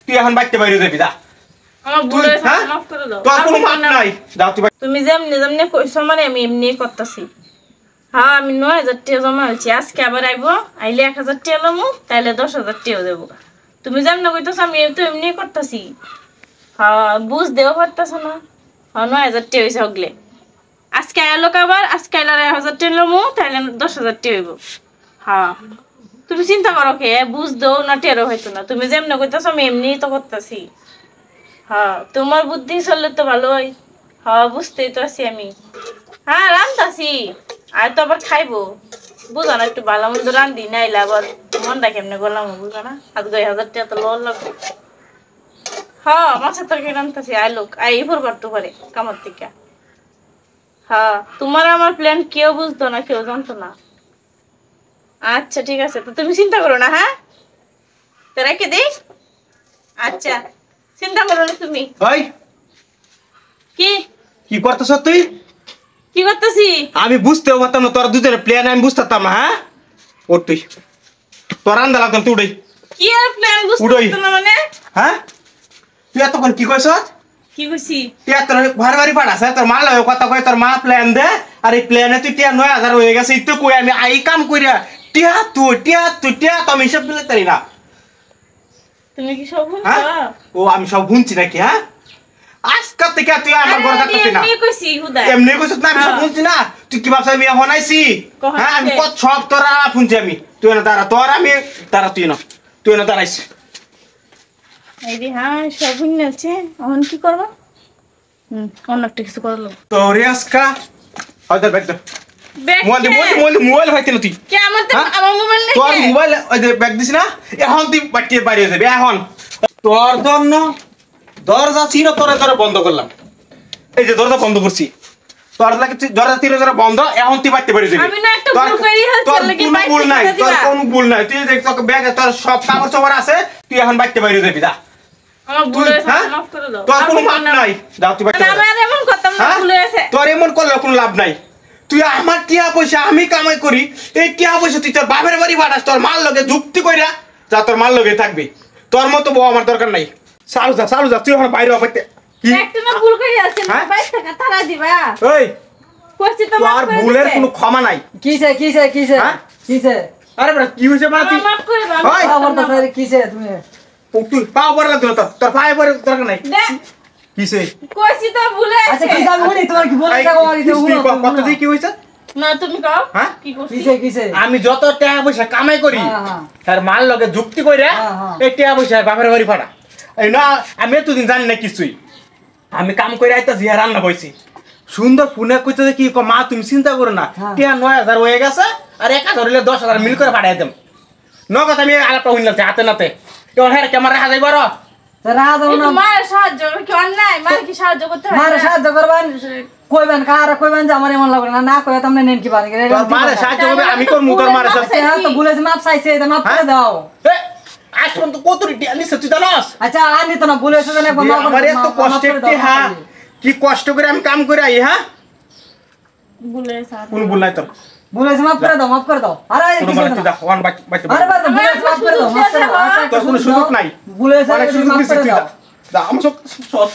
তুই এখন বাইতে বাইরে যাবি যা আমার ভুল হয়েছে মাফ করে দাও তোর কোনো মাপ নাই যাও তুই তুমি যেমনি কইছো মানে আমি এমনি করতেছি হ্যাঁ আমি 9000 টাকা জমা হয়েছি আজকে আবার আইবো আইলে 1000 টাকা লমু তাইলে 10000 টাকা দেবো তুমি যেমনি কইতেছো আমি তো এমনি করতেছি হ্যাঁ বুঝ দেও পারতেছো না হ্যাঁ 9000 টাকা হয়েছে হগলে আজকে আইলো আবার আজকে আইলে 1000 টাকা লমু তাইলে 10000 টাকা হইব হ্যাঁ তুমি চিন্তা করো কে বুঝ দেও না টেরো হইতো না তুমি যেমনি কইতেছো আমি এমনি তো করতেছি হ্যাঁ তোমার বুদ্ধি চললে তো ভালোই হ্যাঁ বুঝতেই তো আছি আমি হ্যাঁ রান্তাছি আর তো আবার খাইবো বুঝো না একটু ভালো মন্দ রান্ধি নাইলে আবার মনটা কেমনে গলাম বুঝো না আজ 2000 টাকা তো লোন লাগবে হ্যাঁ মাছের তরকারি রান্তাছি আই লোক আই পড়বার তো করে কামার থেকে হ্যাঁ তোমার আমার প্ল্যান কেউ বুঝতো না কেউ জানতো না আচ্ছা ঠিক আছে তো তুমি চিন্তা করো না হ্যাঁ তো রেখে দিই আচ্ছা চিন্তা করো না তুমি ওই কি কি করতেছ তুই কি করতেছি আমি বুঝতেও পারতাম না তোর দুজনের প্ল্যান আমি বুঝতাম না হ্যাঁ ওর তুই তোর আন্দা লাগতাম তুই উড়াই কি আর প্ল্যান বুঝতে না মানে হ্যাঁ তুই এতক্ষণ কি কইছ কি কইছি তুই তোর ভারি ভারি পাঠাছে তোর মা লাগে কথা কই তোর মা প্ল্যান দে আর এই প্ল্যানে তুই 9000 হয়ে গেছে ইতো কই আমি আই কাম কইরা টিয়া তো আমি সব দিলে তাই না তুমি কি সব শুনছো ও আমি সব শুনছি নাকি হ্যাঁ আজকাল থেকে তুই আমার ঘরে থাকতে না এমনি কইছি হুদা এমনি কইছিস না আমি সব শুনছি না তুই কি ভাবছিস আমি এখন আইছি হ্যাঁ আমি কত সব তোরা শুনছি আমি তুই না দাঁড়া তোর আমি দাঁড়া তুই না দাঁড়াইস এই দি হ্যাঁ সব শুনছে এখন কি করব অন্য একটা কিছু করলো তো রিয়াসকা হয়তো ব্যাগ দে মোবাইল ভাইতে না তুই কে আমার মোবাইল নেই তোর মোবাইল ওই যে ব্যাগ দিছ না এখন তুই বাটিয়ে বাইরে যাবি এখন তোর জন্য দরজা ছিল তোরে বন্ধ করলাম এই যে দরজা বন্ধ করছি দরজা ছিল বন্ধ এখন তুই বাটিয়ে বাইরে যাবি আমি না একটা ভুল করি হচ্ছে লাগি বাইরে ভুল নাই তোর কোনো ভুল নাই তুই দেখ তোর ব্যাগে তোর সব কাগজ সবার আছে তুই এখন বাটিয়ে বাইরে যাবি যা আমার ভুল হয়েছে মাফ করে দাও তোর কোনো মাপ নাই যাও তুই বাটিয়ে না আমি এমন করতাম না ভুল হয়েছে তোর এমন করলে কোনো লাভ নাই তুই আমার টিয়া পয়সা আমি কামাই করি এই টিয়া পয়সা তুই তোর বাপের বাড়ি পাঠাস তোর মাল লগে যুক্তি কইরা যা তোর মাল লগে থাকবি তোর মতো বউ আমার দরকার নাই চালু যা তুই এখন বাইরে অপেক্ষা কি একটা না ভুল করে আছে না বাইরে টাকা তারা দিবা ওই কইছি তো তোর ভুলের কোনো ক্ষমা নাই কিসে আরে বড় কি হইছে মা তুই মাফ করে দাও ওই আমার তো স্যার কিসে তুমি তুই পাও পরে লাগতো না তোর পায়ে পরে দরকার নাই দে কিসে কইছি তো ভুলে আছে আচ্ছা কিসে আমি বলি তোমার কি বলে থাকো আগে কত দিয়ে কি হইছে না তুমি কও হ্যাঁ কি করছিস কিসে আমি যত টাকা পয়সা কামাই করি তার মাল লগে যুক্তি কইরা এই টাকা পয়সা বাপের বাড়ি পাঠা এই না আমি এতদিন জানি না কিছুই আমি কাম করে আইতাছি আর রান্না বইছি সুন্দর ফোনে কইতে কি মা তুমি চিন্তা করো না টাকা 9000 হয়ে গেছে আর 1000 হইলে 10000 মিল করে পাঠাই দেব নগদ আমি আলাপটা হইলাম হাতে নাতে এবার হ্যাঁ ক্যামেরা রাখা যাইব আর রাজা না মার সাহায্য কি অন্যায় মার কি সাহায্য করতে হয় মারে সাহায্য করবেন কইবেন কারা কইবেন যে আমার এমন লাগবে না কই তোমরা নেন কি পারি তোর মারে সাহায্য করবে আমি কোন মুতর মারে সাথে হ্যাঁ তো বলেছ মাপ চাইছে এটা মাপ করে দাও আজ পর্যন্ত কত রিটি আনিস তুই জানাস আচ্ছা আনি তো না বলেছ যে আমার এত কষ্টের টিহা কি কষ্ট করে আমি কাম করে আই হ্যাঁ ভুলে স্যার কোন ভুল নাই তোর বলেছ মাপ করে দাও আরে কোন মানে তুই যা ওয়ান বাকি আরে বলেছ মাপ করে দাও তোর কোনো সুযোগ নাই বলেছ অনেক সুযোগ মাপ দিছিস করে তুই দাও যা আমার সব